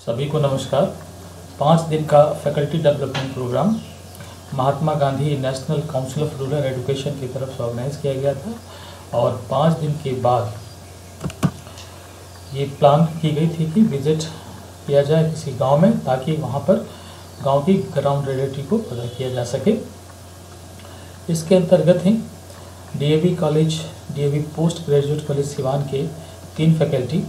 सभी को नमस्कार। 5 दिन का faculty development programme Mahatma Gandhi national council of rural education की तरफ से ऑर्गेनाइज किया गया था और 5 दिन के बाद ये प्लान की गई थी कि विजिट किया जाए किसी गांव में, ताकि वहां पर गांव की ग्राउंड रियलिटी को पता किया जा सके। इसके अंतर्गत ही DAV college, DAV post graduate college Siwan के 3 फैकल्टी,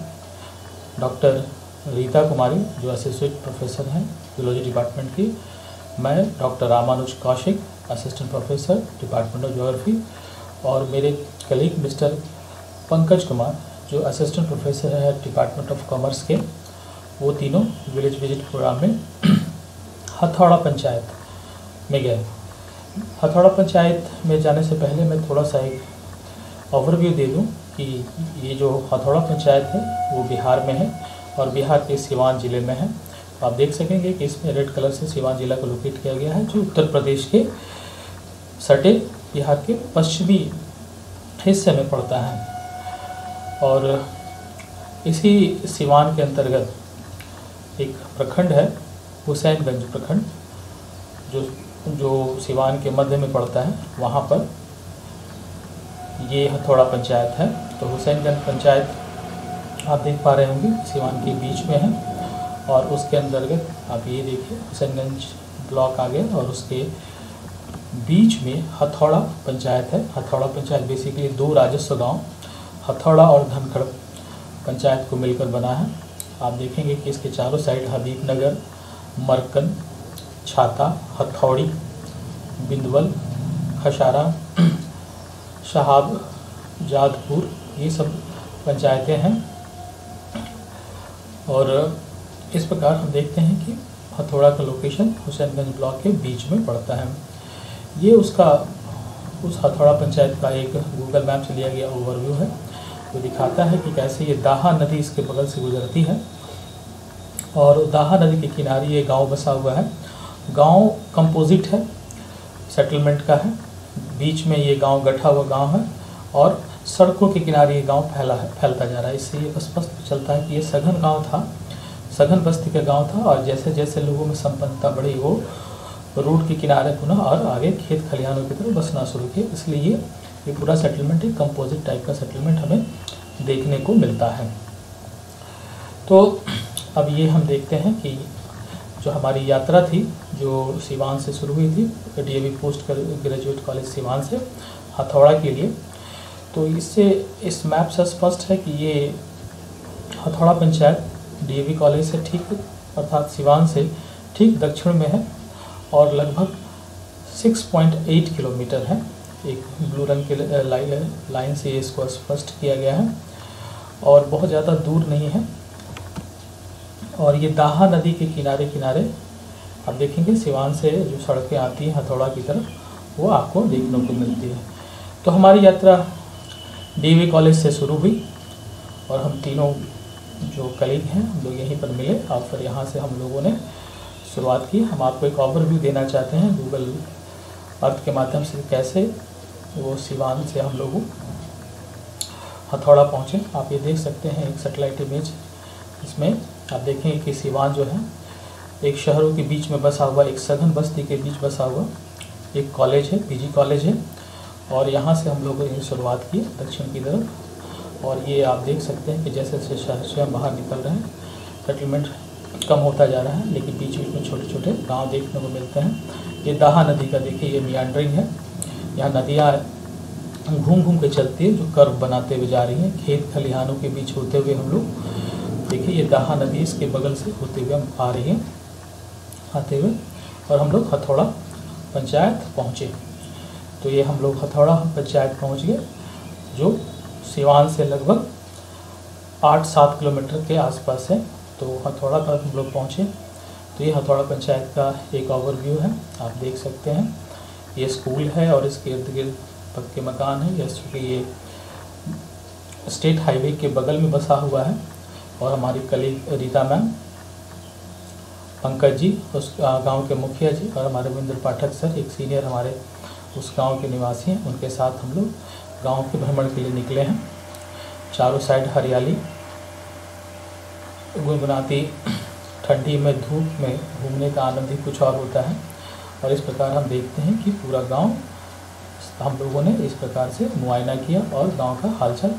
डॉक्टर रीता कुमारी जो एसोसिएट प्रोफेसर हैं जूलॉजी डिपार्टमेंट की, मैं doctor Ramanuj Kaushik assistant professor department of geography, और मेरे कलीग मिस्टर पंकज कुमार जो असिस्टेंट प्रोफेसर है डिपार्टमेंट ऑफ कॉमर्स के, वो तीनों विलेज विजिट प्रोग्राम में हथौड़ा पंचायत में गए। हथौड़ा पंचायत में जाने से पहले मैं थोड़ा सा एक ओवरव्यू दे दूं कि ये जो हथौड़ा पंचायत है वो बिहार में है और बिहार के सिवान ज़िले में है। आप देख सकेंगे कि इसमें रेड कलर से सिवान जिला को लोकेट किया गया है, जो उत्तर प्रदेश के सटे बिहार के पश्चिमी हिस्से में पड़ता है। और इसी सिवान के अंतर्गत एक प्रखंड है हुसैनगंज प्रखंड, जो सिवान के मध्य में पड़ता है। वहाँ पर ये हथौड़ा पंचायत है। तो हुसैनगंज पंचायत आप देख पा रहे होंगे सिवान के बीच में है, और उसके अंतर्गत आप ये देखिए हुसैनगंज ब्लॉक आ गया और उसके बीच में हथौड़ा पंचायत है। हथौड़ा पंचायत बेसिकली 2 राजस्व गांव हथौड़ा और धनखड़ पंचायत को मिलकर बना है। आप देखेंगे कि इसके चारों साइड हबीबनगर, मरकन, छाता, हथौड़ी, बिंदवल, खशारा, शहाब, जादपुर, ये सब पंचायतें हैं। और इस प्रकार हम देखते हैं कि हथौड़ा का लोकेशन हुसैनगंज ब्लॉक के बीच में पड़ता है। ये उस हथौड़ा पंचायत का एक गूगल मैप से लिया गया ओवरव्यू है, जो दिखाता है कि कैसे ये दाहा नदी इसके बगल से गुजरती है और दाहा नदी के किनारे ये गांव बसा हुआ है। गांव कंपोजिट है, सेटलमेंट का है, बीच में ये गांव गठा हुआ गांव है और सड़कों के किनारे ये गांव फैलता जा रहा है। इससे ये स्पष्ट चलता है कि ये सघन गांव था, सघन बस्ती का गांव था, और जैसे जैसे लोगों में संपन्नता बढ़ी वो रोड के किनारे पुनः और आगे खेत खलिहानों की तरफ बसना शुरू किए। इसलिए ये पूरा सेटलमेंट एक कंपोजिट टाइप का सेटलमेंट हमें देखने को मिलता है। तो अब ये हम देखते हैं कि जो हमारी यात्रा थी, जो सिवान से शुरू हुई थी DAV post graduate college Siwan से हथौड़ा के लिए, तो इससे इस मैप से स्पष्ट है कि ये हथौड़ा पंचायत डीएवी कॉलेज से ठीक अर्थात सिवान से ठीक दक्षिण में है और लगभग 6.8 किलोमीटर है। एक ब्लू रंग के लाइन से इसको स्पष्ट किया गया है और बहुत ज़्यादा दूर नहीं है। और ये दाहा नदी के किनारे किनारे आप देखेंगे सिवान से जो सड़कें आती हैं हथौड़ा की तरफ, वो आपको देखने को मिलती है। तो हमारी यात्रा डीएवी कॉलेज से शुरू हुई और हम तीनों जो कलीग हैं हम लोग यहीं पर मिले और फिर यहाँ से हम लोगों ने शुरुआत की। हम आपको एक ओवरव्यू देना चाहते हैं गूगल अर्थ के माध्यम से कैसे वो सिवान से हम लोग हथौड़ा पहुँचे। आप ये देख सकते हैं एक सेटेलाइट इमेज, इसमें आप देखेंगे कि सिवान जो है एक शहरों के बीच में बसा हुआ, एक सघन बस्ती के बीच बसा हुआ एक कॉलेज है, पीजी कॉलेज है, और यहाँ से हम लोगों ने शुरुआत की दक्षिण की तरफ। और ये आप देख सकते हैं कि जैसे जैसे शहर से हम बाहर निकल रहे हैं सेटलमेंट कम होता जा रहा है, लेकिन बीच बीच में छोटे छोटे गांव देखने को मिलते हैं। ये दाहा नदी का देखिए ये मियांडरिंग है, यहाँ नदियाँ घूम घूम के चलती है जो कर्व बनाते हुए जा रही हैं, खेत खलिहानों के बीच होते हुए हम लोग देखिए ये दाहा नदी इसके बगल से होते हुए हम आ रही हैं आते हुए, और हम लोग हथौड़ा पंचायत पहुँचे। तो ये हम लोग हथौड़ा पंचायत पहुंच गए जो सिवान से लगभग 8-7 किलोमीटर के आसपास है। तो हथौड़ा पर हम लोग पहुंचे। तो ये हथौड़ा पंचायत का एक ओवरव्यू है, आप देख सकते हैं। ये स्कूल है और इसके इर्द गिर्द पक्के मकान हैं, जैसे कि ये स्टेट हाईवे के बगल में बसा हुआ है। और हमारी कलीग रीता मैम, पंकज जी उस गाँव के मुखिया जी, और हमारे रविंद्र पाठक सर एक सीनियर हमारे उस गांव के निवासी हैं, उनके साथ हम लोग गांव के भ्रमण के लिए निकले हैं। चारों साइड हरियाली गुनगुनाती ठंडी में धूप में घूमने का आनंद ही कुछ और होता है। और इस प्रकार हम देखते हैं कि पूरा गांव हम लोगों ने इस प्रकार से मुआयना किया और गांव का हालचाल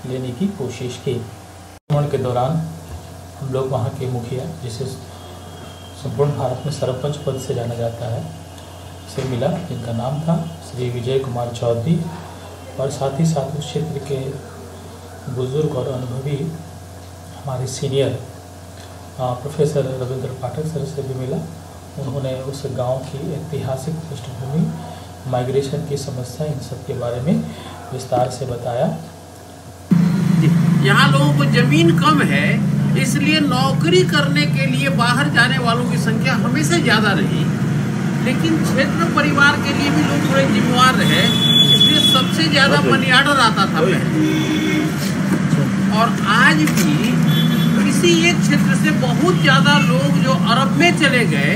लेने की कोशिश की। भ्रमण के दौरान हम लोग वहाँ के मुखिया, जिसे संपूर्ण भारत में सरपंच पद से जाना जाता है, से मिला, जिनका नाम था श्री विजय कुमार चौधरी। और साथ ही साथ उस क्षेत्र के बुजुर्ग और अनुभवी हमारे सीनियर प्रोफेसर रविंद्र पाठक सर से भी मिला। उन्होंने उस गांव की ऐतिहासिक पृष्ठभूमि, माइग्रेशन की समस्या, इन सब के बारे में विस्तार से बताया। यहाँ लोगों को जमीन कम है, इसलिए नौकरी करने के लिए बाहर जाने वालों की संख्या हमेशा ज़्यादा रही, लेकिन क्षेत्र परिवार के लिए भी लोग थोड़े जिम्मेवार रहे, इसलिए सबसे ज़्यादा मनी ऑर्डर आता था पहले। और आज भी इसी एक क्षेत्र से बहुत ज़्यादा लोग जो अरब में चले गए,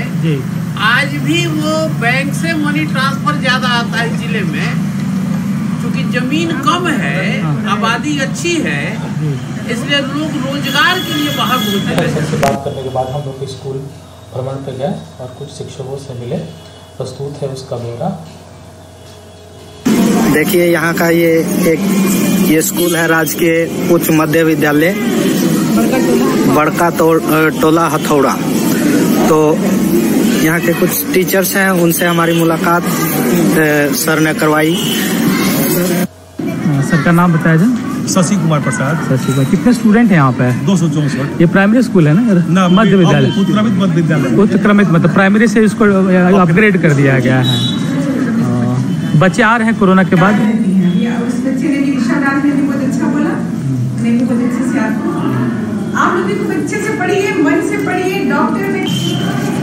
आज भी वो बैंक से मनी ट्रांसफर ज़्यादा आता है जिले में, क्योंकि जमीन कम है, आबादी अच्छी है, इसलिए लोग रोजगार के लिए बाहर घूमते हैं। सबसे बात करने के बाद हम लोग स्कूल भ्रमण पर गए और कुछ शिक्षकों से मिले। प्रस्तुत है उसका ब्यौरा। देखिए यहाँ का ये स्कूल है राजकीय उच्च मध्य विद्यालय बड़का टोला हथौड़ा। तो यहाँ के कुछ टीचर्स हैं, उनसे हमारी मुलाकात सर ने करवाई। सर का नाम बताया जाए। शशि कुमार प्रसाद। शशि कुमार। कितने स्टूडेंट हैं यहाँ पे? 264। ये प्राइमरी स्कूल है ना? मध्य विद्यालय, उत्क्रमित मध्य विद्यालय। उत्क्रमित मतलब प्राइमरी से इसको अपग्रेड कर दिया गया है। बच्चे आ रहे हैं कोरोना के बाद। उस बच्चे ने भी इशारा में बहुत अच्छा बोला, मैं भी बहुत अच्छे से आप लोग भी अच्छे से पढ़िए, मन से पढ़िए, डॉक्टर में।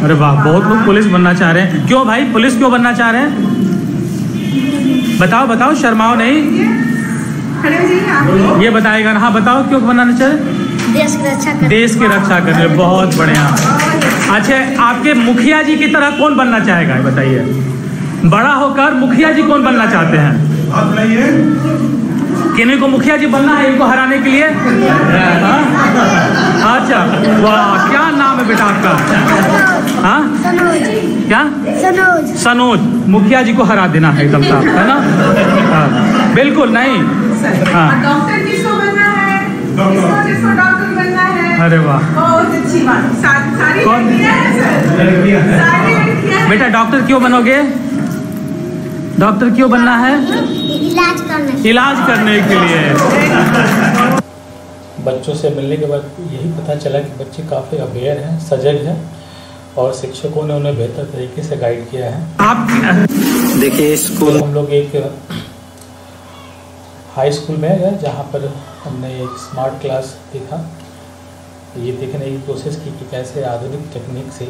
अरे वाह, बहुत लोग पुलिस बनना चाह रहे हैं। क्यों भाई, पुलिस क्यों बनना चाह रहे हैं? बताओ बताओ, शर्माओ नहीं, ये बताएगा ना। हाँ बताओ, क्यों बनाना चाह रहे? देश की रक्षा करने। बहुत बढ़िया। अच्छा, आपके मुखिया जी की तरह कौन बनना चाहेगा, बताइए? बड़ा होकर मुखिया जी कौन बनना चाहते हैं? आप बताइए। किन्हीं को मुखिया जी बनना है इनको हराने के लिए? अच्छा, वाह, क्या नाम है बेटा आपका? हाँ, क्या? सनोज। मुखिया जी को हरा देना है एकदम साफ, है ना? हाँ, बिल्कुल नहीं। हाँ, डॉक्टर किसको बनना है? किसको डॉक्टर बनना है? अरे वाह, बहुत अच्छी बात। सारी लड़कियां हैं सर, सारी लड़कियां। बेटा डॉक्टर क्यों बनोगे? डॉक्टर क्यों बनना है? इलाज करने के लिए। बच्चों से मिलने के बाद यही पता चला कि बच्चे काफ़ी अवेयर हैं, सजग हैं और शिक्षकों ने उन्हें बेहतर तरीके से गाइड किया है। आप देखिए स्कूल, हम लोग एक हाई स्कूल में गए जहाँ पर हमने एक स्मार्ट क्लास देखा। ये देखने की कोशिश की कि कैसे आधुनिक तकनीक से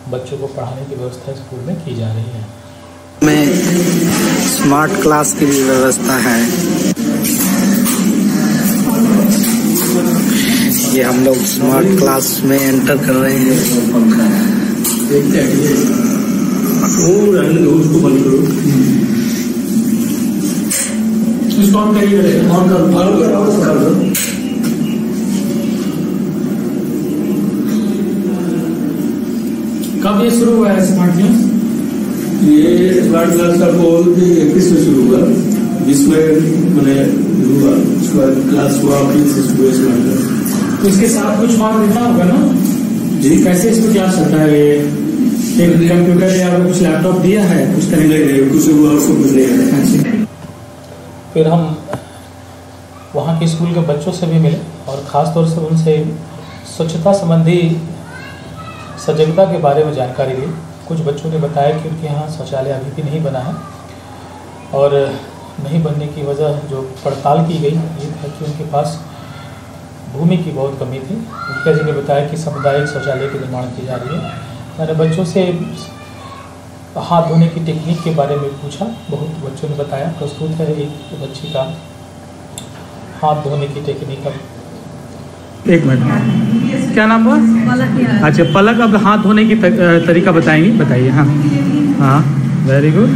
बच्चों को पढ़ाने की व्यवस्था स्कूल में की जा रही है। में स्मार्ट क्लास की भी व्यवस्था है। ये हम लोग स्मार्ट क्लास में एंटर कर रहे हैं। कब ये शुरू हुआ है स्मार्ट क्लास? ये स्मार्ट क्लास का कोर्स 21 में शुरू हुआ, जिसमें मैंने हुआ उसके बाद क्लास हुआ फिर से शुरू स्मार्ट क्लास। तो इसके साथ कुछ और देता होगा ना जी? कैसे इसमें क्लास चलता है? ये कंप्यूटर या कुछ लैपटॉप दिया है? कुछ करने नहीं, कुछ हुआ उसको कुछ नहीं है। फिर हम वहाँ के स्कूल के बच्चों से भी मिले और ख़ास तौर से उनसे स्वच्छता संबंधी सजगता के बारे में जानकारी ली। कुछ बच्चों ने बताया कि उनके यहाँ शौचालय अभी भी नहीं बना है और नहीं बनने की वजह जो पड़ताल की गई ये है कि उनके पास भूमि की बहुत कमी थी। मुखिया जी ने बताया कि सामुदायिक शौचालय के निर्माण की जा रही है। मैंने बच्चों से हाथ धोने की टेक्निक के बारे में पूछा, बहुत बच्चों ने बताया। प्रस्तुत है एक बच्ची का हाथ धोने की टेक्निक। एक मिनट, क्या नाम हुआ? अच्छा, पलक। अब हाथ धोने की तरीका बताएंगी, बताइए। हाँ हाँ, वेरी गुड।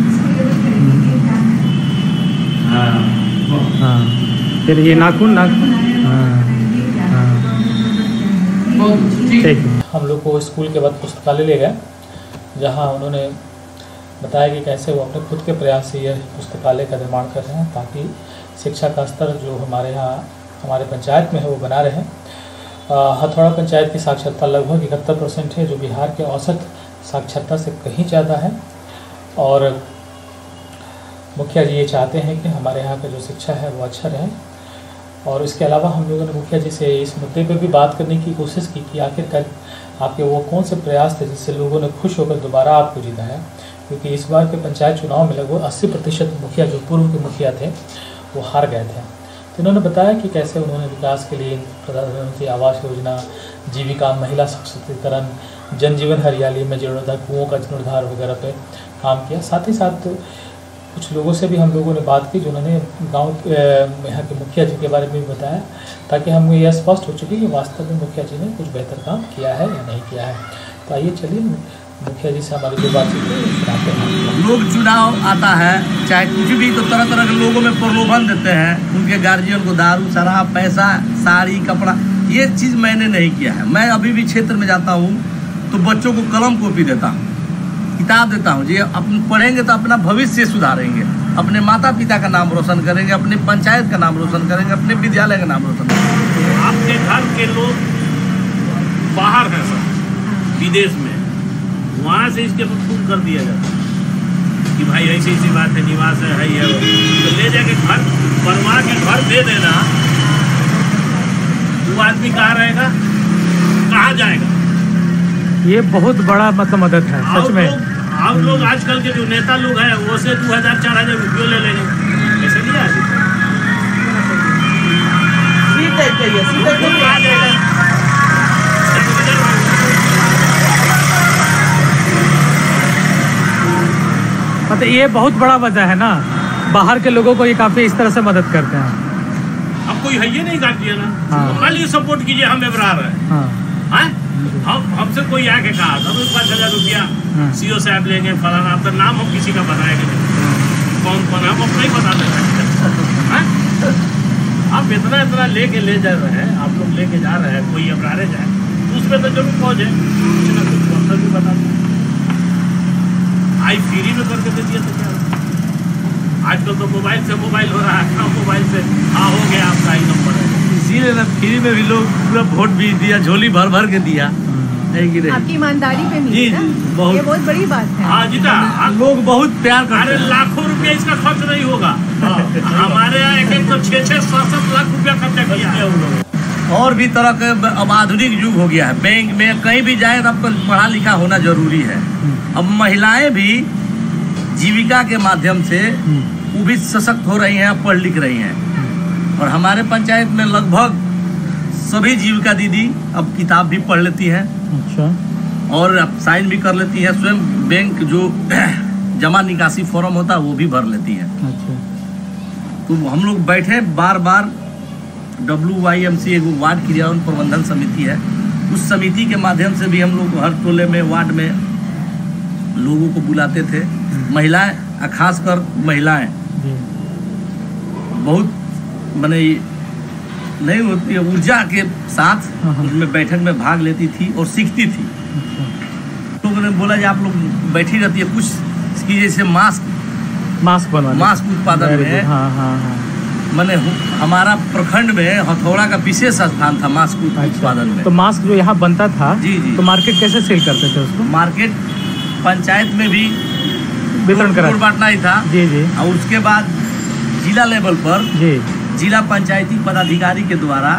हाँ हाँ, फिर ये नाखून। हाँ हाँ, ठीक है। हम लोग को स्कूल के बाद पुस्तकालय ले गए, जहाँ उन्होंने बताया कि कैसे वो अपने खुद के प्रयास से यह पुस्तकालय का निर्माण कर रहे हैं ताकि शिक्षा का स्तर जो हमारे यहाँ हमारे पंचायत में है वो बना रहे। हथौड़ा पंचायत की साक्षरता लगभग 71% है, जो बिहार के औसत साक्षरता से कहीं ज़्यादा है। और मुखिया जी ये चाहते हैं कि हमारे यहाँ का जो शिक्षा है वो अच्छा रहे। और इसके अलावा हम लोगों ने मुखिया जी से इस मुद्दे पे भी बात करने की कोशिश की कि आखिरकार आपके वो कौन से प्रयास थे जिससे लोगों ने खुश होकर दोबारा आपको जिताया, क्योंकि इस बार के पंचायत चुनाव में लगभग 80% मुखिया जो पूर्व के मुखिया थे वो हार गए थे। तो इन्होंने बताया कि कैसे उन्होंने विकास के लिए प्रधानमंत्री आवास योजना, जीविका, महिला सशक्तिकरण, जनजीवन हरियाली में जीर्णोद्धार, कुओं का जीर्णोद्धार वगैरह पे काम किया। साथ ही साथ कुछ लोगों से भी हम लोगों ने बात की जिन्होंने गांव यहाँ के मुखिया जी के बारे में भी बताया, ताकि हमें यह स्पष्ट हो चुकी कि वास्तव में मुखिया जी ने कुछ बेहतर काम किया है या नहीं किया है। तो आइए चलिए मुखिया जी से हमारी जो बातचीत है। लोग चुनाव आता है चाहे कुछ भी, तो तरह तरह के लोगों में प्रलोभन देते हैं, उनके गार्जियन को दारू, शराब, पैसा, साड़ी, कपड़ा, ये चीज़ मैंने नहीं किया है। मैं अभी भी क्षेत्र में जाता हूँ तो बच्चों को कलम कॉपी देता हूँ, किताब देता हूँ, जी अपन पढ़ेंगे तो अपना भविष्य सुधारेंगे, अपने माता पिता का नाम रोशन करेंगे, अपने पंचायत का नाम रोशन करेंगे, अपने विद्यालय का नाम रोशन करेंगे। आपके घर के लोग बाहर हैं सर, विदेश में, वहाँ से इसके पर खूब कर दिया जाता है कि भाई ऐसी ऐसी बात है, निवास है ये तो ले जाके घर बनवा के घर दे देना, वो आदमी कहाँ रहेगा, कहाँ जाएगा? ये बहुत बड़ा मतलब मदद है सच में। आप लोग आजकल के जो नेता लोग हैं वो से 2000-4000 रुपये ले लेंगे, ऐसे नहीं आ मतलब ये बहुत बड़ा वजह है ना, बाहर के लोगों को ये काफी इस तरह से मदद करते हैं। अब कोई है ये नहीं काटिए ना, हाँ। कल ये सपोर्ट कीजिए, हम एबरार हैं। हाँ। हमसे कोई आके कहा था 5000 रुपया सीओ साहब लेंगे फलाना, आपका नाम हम किसी का बताएंगे नहीं, कौन हम अपना ही बताते हैं। आप इतना लेके ले जा रहे हैं, आप लोग लेके जा रहे हैं, कोई अबरारे जाए तो उसमें तो जरूर पहुँचे, कुछ ना कुछ स्पॉन्सर भी बता दें। आई फ्री में करके दे दिया तो क्या, आजकल तो मोबाइल से मोबाइल हो रहा है, मोबाइल से हाँ हो गया आपका ही नंबर है, इसीलिए ना फ्री में भी लोग पूरा वोट भी दिया, झोली भर भर के दिया। आपकी ईमानदारी पे मिली ना, ये बहुत बड़ी बात है। हाँ जीता, लोग बहुत प्यार करते हैं। अरे लाखों रुपया इसका खर्च नहीं होगा, हमारे यहाँ एक तो 6-7 लाख रुपया खर्चा किया है उन लोगों। और भी तरह के अब आधुनिक युग हो गया है, बैंक में कहीं भी जाए तो आपको पढ़ा लिखा होना जरूरी है। अब महिलाएं भी जीविका के माध्यम से वो भी सशक्त हो रही हैं, पढ़ लिख रही हैं। और हमारे पंचायत में लगभग सभी जीविका दीदी अब किताब भी पढ़ लेती हैं। अच्छा। और अब साइन भी कर लेती हैं, स्वयं बैंक जो जमा निकासी फॉर्म होता है वो भी भर लेती हैं। अच्छा। तो हम लोग बैठे बार बार, WYMC एक वार्ड क्रियान्वयन प्रबंधन समिति है, उस समिति के माध्यम से भी हम लोग हर टोले में, वार्ड में लोगों को बुलाते थे। महिलाएं, खासकर महिलाएं बहुत माने नहीं होती है, ऊर्जा के साथ उसमें बैठक में भाग लेती थी और सीखती थी। लोगों ने बोला कि आप लोग बैठी रहती है, कुछ इसकी जैसे मास्क उत्पादन में। मैंने हमारा प्रखंड में हथौड़ा का विशेष स्थान था मास्क उत्पादन में। तो मास्क जो यहाँ बनता था, जी जी, तो मार्केट कैसे सेल करते थे उसको? मार्केट पंचायत में भी वितरण करा, बांटना ही था। जी जी। और उसके बाद जिला लेवल पर जी जिला पंचायती पदाधिकारी के द्वारा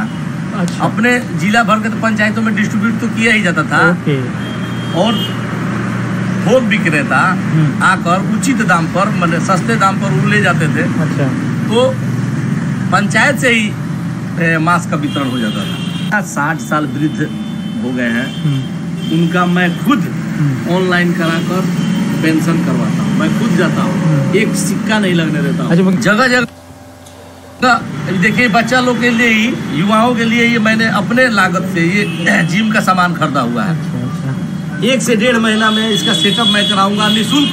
अपने जिला भर के पंचायतों में डिस्ट्रीब्यूट तो किया ही जाता था। और थोक विक्रेता आकर उचित दाम पर, मतलब सस्ते दाम पर वो ले जाते थे। अच्छा। तो पंचायत से ही मास्क का वितरण हो जाता था। 60 साल वृद्ध हो गए हैं, उनका मैं खुद ऑनलाइन कराकर पेंशन करवाता हूँ, मैं खुद जाता हूँ, एक सिक्का नहीं लगने देता हूँ। जगह जगह देखिए, बच्चा लोग के लिए ही, युवाओं के लिए ये मैंने अपने लागत से ये जिम का सामान खरीदा हुआ है। 1 से 1.5 महीना में इसका सेटअप मैं कराऊंगा निःशुल्क।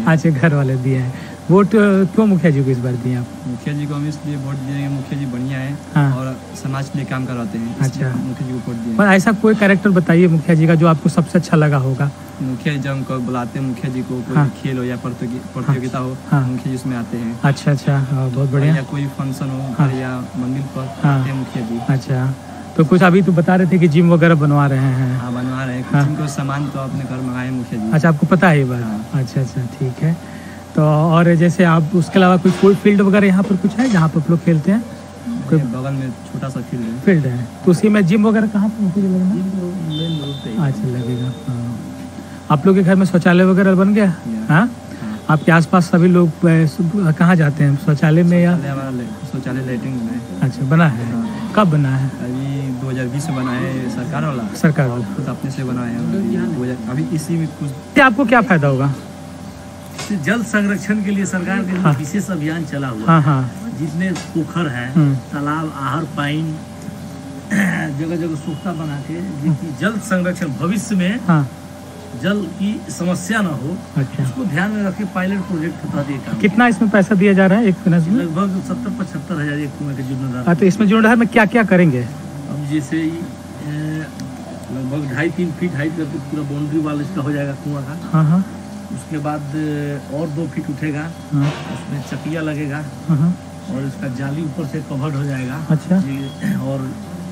अच्छा, घर वाले दिए हैं। वोट क्यों मुखिया जी को इस बार दिए आप? मुखिया जी को हम इसलिए वोट दिए, मुखिया जी बढ़िया है हाँ। और समाज के लिए काम करवाते हैं। अच्छा, मुखिया जी को वोट दिए। पर ऐसा कोई कैरेक्टर बताइए मुखिया जी का जो आपको सबसे अच्छा लगा होगा। मुखिया जी जब हमको बुलाते हैं, मुखिया जी को कोई हाँ। खेल हो या प्रतियोगिता हो, हाँ। मुखिया जी उसमें आते हैं। अच्छा अच्छा, बहुत बढ़िया। या कोई फंक्शन हो हाँ। या मंदिर पर हाँ। आते हैं मुखिया जी। अच्छा, तो कुछ अभी तो बता रहे थे कि जिम वगैरह बनवा रहे हैं। हाँ, बनवा रहे हैं। हाँ। जिनको सामान तो अपने घर मंगाए मुखिया जी। अच्छा, आपको पता है ये बात? हाँ। अच्छा अच्छा, ठीक है। तो और जैसे आप उसके अलावा कोई फील्ड वगैरह यहाँ पर कुछ है जहाँ पर आप लोग खेलते हैं? कोई बगल में छोटा सा फील्ड है, तो उसी में जिम वगैरह कहाँ पर मुझे लगना? अच्छा, लगेगा। हाँ, आप लोग के घर में शौचालय वगैरह बन गया? हाँ, आपके आसपास सभी लोग कहाँ जाते हैं, शौचालय में या? शौचालय लैट्रिन बना है। अच्छा, बना है। कब बना है? अभी 2020 में बना है, सरकार वाला खुद अपने से बनाया है। अभी इसी में कुछ आपको क्या फायदा होगा? जल संरक्षण के लिए सरकार के हाँ। विशेष अभियान चला हुआ हाँ है। हाँ, जितने पोखर है, तालाब, आहर, पाइन जगह जगह सूखता बना के, जिसकी जल संरक्षण भविष्य में हाँ। जल की समस्या न हो, अच्छा, उसको ध्यान में रखे पायलट प्रोजेक्ट होता है। कितना इसमें पैसा दिया जा रहा है एक फिनस में? लगभग 70-75 हज़ार एक कुएं के जीर्णोद्धार। हाँ, तो इसमें जीर्णोद्धार में क्या क्या करेंगे? अब जैसे लगभग 2.5-3 फीट हाइट करके पूरा बाउंड्री वाल इसका हो जाएगा कुआं का। हाँ हाँ। उसके बाद और 2 फीट उठेगा, हाँ। उसमें चटिया लगेगा हाँ। और इसका जाली ऊपर से कवर्ड हो जाएगा। अच्छा, और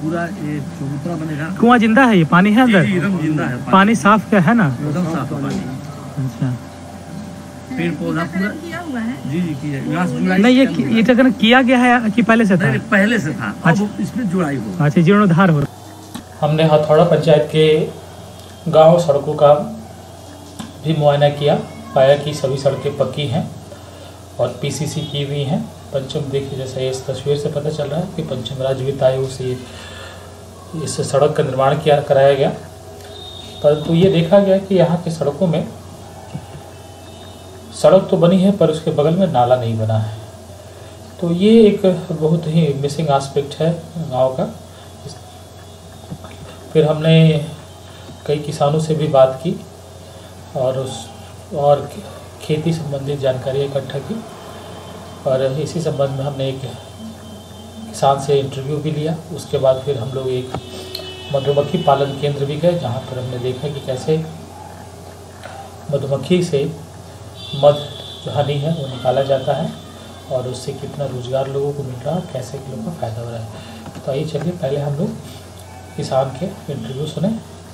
पूरा ये चबूतरा बनेगा। कुआं जिंदा है? ये पानी है अंदर? जी, एकदम जिंदा है। पानी साफ क्या है ना? एकदम साफ है पानी। अच्छा, पेड़ पौधा पूरा किया हुआ है। जी किया है। नहीं, ये टकन किया गया है कि पहले से था? पहले से था। अब इसमें जुड़ाई होगा। अच्छा, जीर्णोद्धार हो रहा। हमने हथौड़ा पंचायत के गांव सड़कों का भी मुआयना किया, पाया कि सभी सड़कें पक्की हैं और पीसीसी की हुई हैं। पंचम देखिए, जैसा इस तस्वीर से पता चल रहा है कि पंचम राज्य वित्त आयोग से इस सड़क का निर्माण कराया गया। परंतु ये देखा गया कि यहाँ की सड़कों में सड़क तो बनी है पर उसके बगल में नाला नहीं बना है। तो ये एक बहुत ही मिसिंग एस्पेक्ट है गांव का। फिर हमने कई किसानों से भी बात की और खेती संबंधित जानकारी इकट्ठा की, और इसी संबंध में हमने एक किसान से इंटरव्यू भी लिया। उसके बाद फिर हम लोग एक मधुमक्खी पालन केंद्र भी गए, जहाँ पर हमने देखा कि कैसे मधुमक्खी से मध जो हनी है वो निकाला जाता है और उससे कितना रोजगार लोगों को मिल रहा है, कैसे लोगों का फायदा हो रहा है। तो आइए चलिए पहले हम लोग किसान के इंटरव्यू सुने।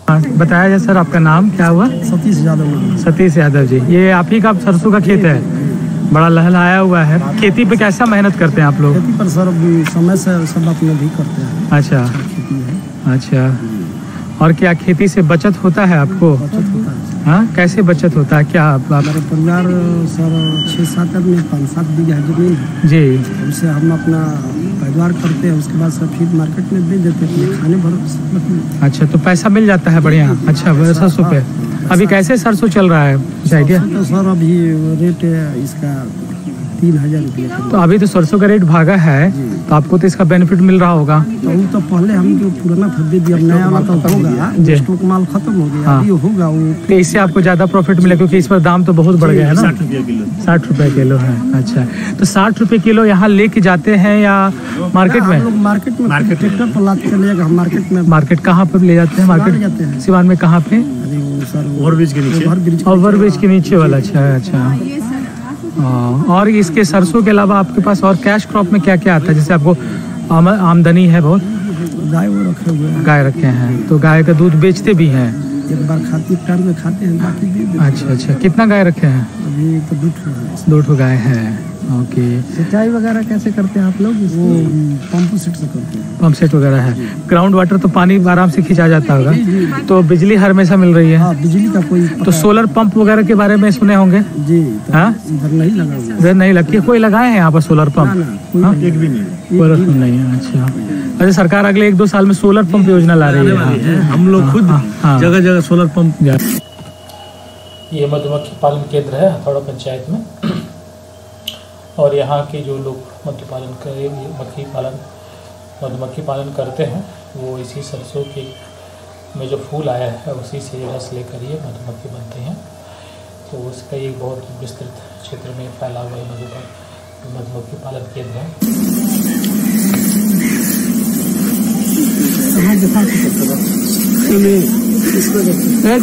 बताया जाए सर, आपका नाम क्या हुआ? सतीश यादव। सतीश यादव जी, ये आप ही का सरसों का खेत है? बड़ा लहलहाया हुआ है। खेती पे कैसा मेहनत करते हैं आप लोग? खेती पर सर अभी समय से सब अपने भी करते हैं। अच्छा, खेती है। अच्छा, और क्या खेती से बचत होता है आपको? बचत होता है। हाँ, कैसे बचत होता है? क्या हमारे परिवार सर 6-7 आदमी 5-7 बीघा जमीन है जी, उससे हम अपना पैदावार करते हैं, उसके बाद सब फिर मार्केट में बेच देते हैं खाने भर। अच्छा, तो पैसा मिल जाता है बढ़िया? अच्छा, सरसों पे अभी कैसे सरसों चल रहा है कुछ आइडिया? तो सर अभी रेट इसका 3000 रुपया। तो अभी तो सरसों का रेट भागा है, तो आपको तो इसका बेनिफिट मिल रहा होगा। तो वो तो पहले हम जो पुराना था दे दिया, नया वाला तो होगा, स्टॉक माल खत्म हो गया। हाँ। अभी होगा वो, तो इससे आपको ज़्यादा प्रॉफिट मिले, क्योंकि इस पर दाम तो बहुत बढ़ गया है ना? 60 रुपया किलो। 60 रुपये किलो है। अच्छा, तो 60 रुपये किलो यहाँ लेके जाते हैं या मार्केट में? हम लोग मार्केट में ट्रैक्टर पर लाद के लेगा। हम मार्केट में। मार्केट कहाँ पर ले जाते हैं? मार्केट सिवान में कहाँ पे? अरे वो सर ओवरब्रिज के नीचे। ओवरब्रिज के नीचे वाला। अच्छा अच्छा, और इसके सरसों के अलावा आपके पास और कैश क्रॉप में क्या क्या आता है? जैसे आपको आमदनी है बहुत? गाय वो रखे हुए हैं। गाय रखे हैं, तो गाय का दूध बेचते भी हैं? एक बार खाती टाइम में खाते हैं, बाकी दे देते हैं। अच्छा अच्छा, कितना गाय रखे हैं? अभी तो 2 गाय है। ओके, सिंचाई वगैरह कैसे करते हैं आप लोग? वो पंप सेट से करते हैं। पंप सेट वगैरह है। ग्राउंड वाटर तो पानी आराम से खींचा जाता होगा। तो बिजली हर हमेशा मिल रही है? हाँ, बिजली का कोई तो सोलर पंप वगैरह के बारे में सुने होंगे? जी, हाँ, इधर नहीं लगा हुआ। इधर नहीं लगी? कोई लगाए हैं यहाँ पर सोलर पंप? एक भी नहीं। नहीं है। अच्छा अच्छा, सरकार अगले 1-2 साल में सोलर पंप योजना ला रही है। हम लोग खुद जगह जगह सोलर पंप। ये मधुमक्खी पालन केंद्र है हथौड़ा पंचायत में, और यहाँ के जो लोग मधुमक्खी पालन करते हैं वो इसी सरसों के में जो फूल आया है उसी से रस लेकर ये मधुमक्खी बनते हैं। तो उसका एक बहुत विस्तृत क्षेत्र में फैला हुआ मधुमक्खी पालन केंद्र है।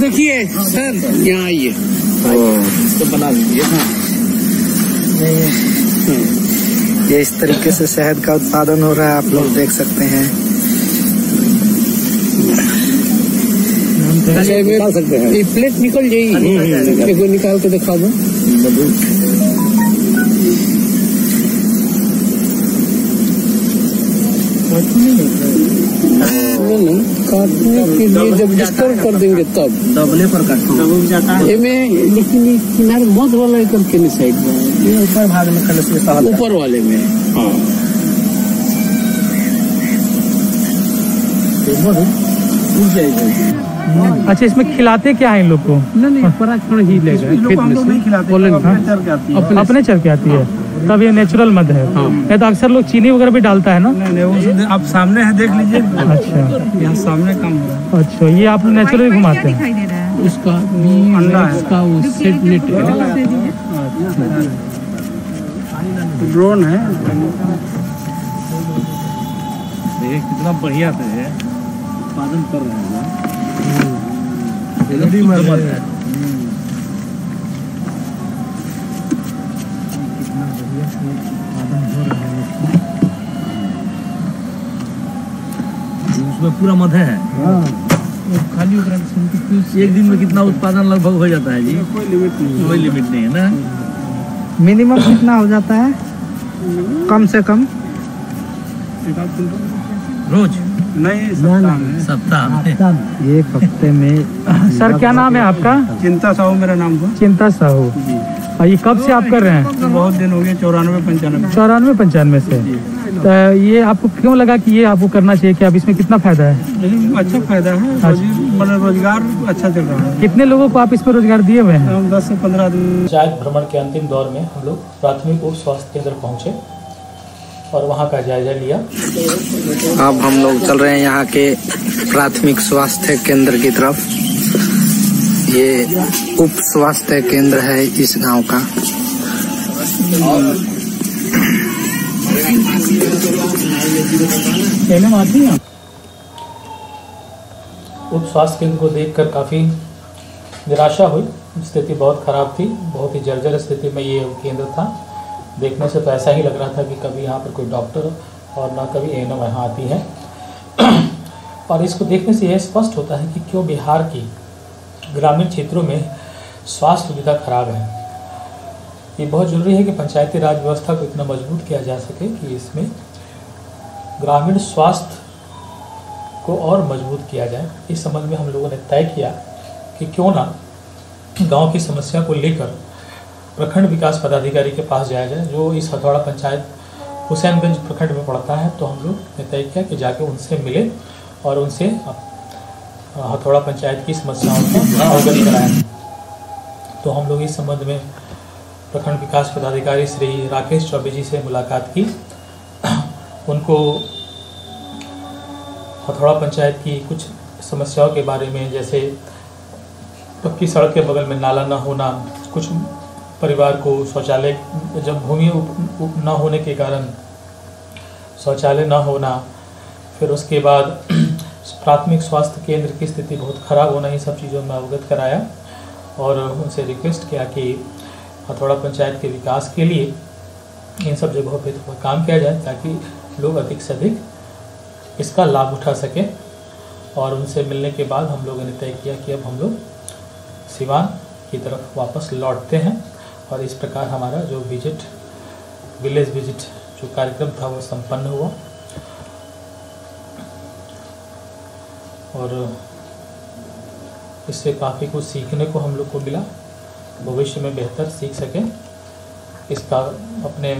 देखिए सर, यहाँ आइए तो बना लीजिए। ये इस तरीके से शहद का उत्पादन हो रहा है, आप लोग देख सकते हैं। निकाल सकते हैं, ये प्लेट निकल जाएगी, एक निकाल के दिखा दो। नहीं, काटने के लिए जब डिस्टर्ब कर देंगे तब डबले पर काटना लेकिन ये किनारे बहुत वाला एकदम के साइड में, ये ऊपर भाग में खल ऊपर वाले में। हाँ, अच्छा, इसमें खिलाते क्या है इन लोग को? नहीं पराग ही लेगा, अपने चल के आती है, तब ये नेचुरल मध है। ये तो अक्सर लोग चीनी वगैरह भी डालता है ना? नहीं, आप सामने है, देख लीजिए। अच्छा, यहाँ सामने काम हो रहा है। अच्छा, ये आप नेचुरल घुमाते हैं? उसका अंडा है, उसका वो सेट नेट है, ड्रोन है। देखिए कितना बढ़िया है, उत्पादन कर रहे हैं। उसमें पूरा मध है। खाली एक दिन में कितना उत्पादन लगभग हो जाता है जी? कोई लिमिट नहीं है ना। मिनिमम कितना हो जाता है कम से कम? रोज नहीं, सप्ताह में। एक हफ्ते में। सर क्या नाम है आपका? चिंता साहू मेरा नाम था। चिंता साहू। और ये कब से आप कर रहे हैं? बहुत दिन हो गए, 94-95 से। तो ये आपको क्यों लगा कि ये आपको करना चाहिए? कि अब इसमें कितना फायदा है? अच्छा फायदा है, मतलब रोजगार अच्छा चल रहा है। कितने लोगों को आप इसमें रोजगार दिए हुए हैं? 10 से 15 आदमी। पंचायत भ्रमण के अंतिम दौर में हम लोग प्राथमिक उप स्वास्थ्य केंद्र पहुंचे और वहां का जायजा लिया। अब हम लोग चल रहे हैं यहाँ के प्राथमिक स्वास्थ्य केंद्र की तरफ। ये उप स्वास्थ्य केंद्र है इस गांव का। उप स्वास्थ्य केंद्र को देखकर काफ़ी निराशा हुई। स्थिति बहुत खराब थी, बहुत ही जर्जर स्थिति में ये केंद्र था। देखने से तो ऐसा ही लग रहा था कि कभी यहाँ पर कोई डॉक्टर और ना कभी एएनएम यहाँ आती है। और इसको देखने से यह स्पष्ट होता है कि क्यों बिहार की ग्रामीण क्षेत्रों में स्वास्थ्य सुविधा खराब है। ये बहुत ज़रूरी है कि पंचायती राज व्यवस्था को इतना मजबूत किया जा सके कि इसमें ग्रामीण स्वास्थ्य को और मजबूत किया जाए। इस संबंध में हम लोगों ने तय किया कि क्यों ना गांव की समस्या को लेकर प्रखंड विकास पदाधिकारी के पास जाया जाए, जो इस हथौड़ा पंचायत हुसैनगंज प्रखंड में पड़ता है। तो हम लोग ने तय किया कि जाके उनसे मिले और उनसे हथौड़ा पंचायत की समस्याओं को अवगत कराएं। तो हम लोग इस संबंध में प्रखंड विकास पदाधिकारी श्री राकेश चौबे जी से मुलाकात की। उनको हथौड़ा पंचायत की कुछ समस्याओं के बारे में, जैसे पक्की सड़क के बगल में नाला न होना, कुछ परिवार को शौचालय, जब भूमि न होने के कारण शौचालय न होना, फिर उसके बाद प्राथमिक स्वास्थ्य केंद्र की स्थिति बहुत ख़राब होना, ये सब चीज़ों में अवगत कराया और उनसे रिक्वेस्ट किया कि हथौड़ा पंचायत के विकास के लिए इन सब जगहों पे थोड़ा काम किया जाए ताकि लोग अधिक से अधिक इसका लाभ उठा सकें। और उनसे मिलने के बाद हम लोगों ने तय किया कि अब हम लोग सिवान की तरफ वापस लौटते हैं। और इस प्रकार हमारा जो विलेज विजिट जो कार्यक्रम था वो संपन्न हुआ और इससे काफ़ी कुछ सीखने को हम लोग को मिला, भविष्य में बेहतर सीख सकें, इसका अपने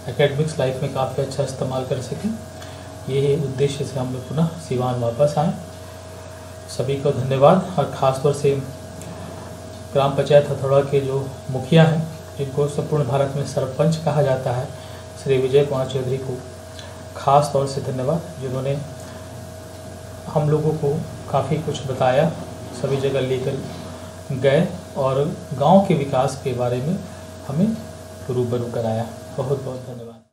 एकेडमिक्स लाइफ में काफ़ी अच्छा इस्तेमाल कर सकें। यही उद्देश्य से हम लोग पुनः सिवान वापस आए। सभी को धन्यवाद और ख़ास तौर से ग्राम पंचायत हथौड़ा के जो मुखिया हैं, जिनको संपूर्ण भारत में सरपंच कहा जाता है, श्री विजय कुमार चौधरी को ख़ास तौर से धन्यवाद, जिन्होंने हम लोगों को काफ़ी कुछ बताया, सभी जगह लेकर गए और गांव के विकास के बारे में हमें रूबरू कराया। बहुत बहुत धन्यवाद।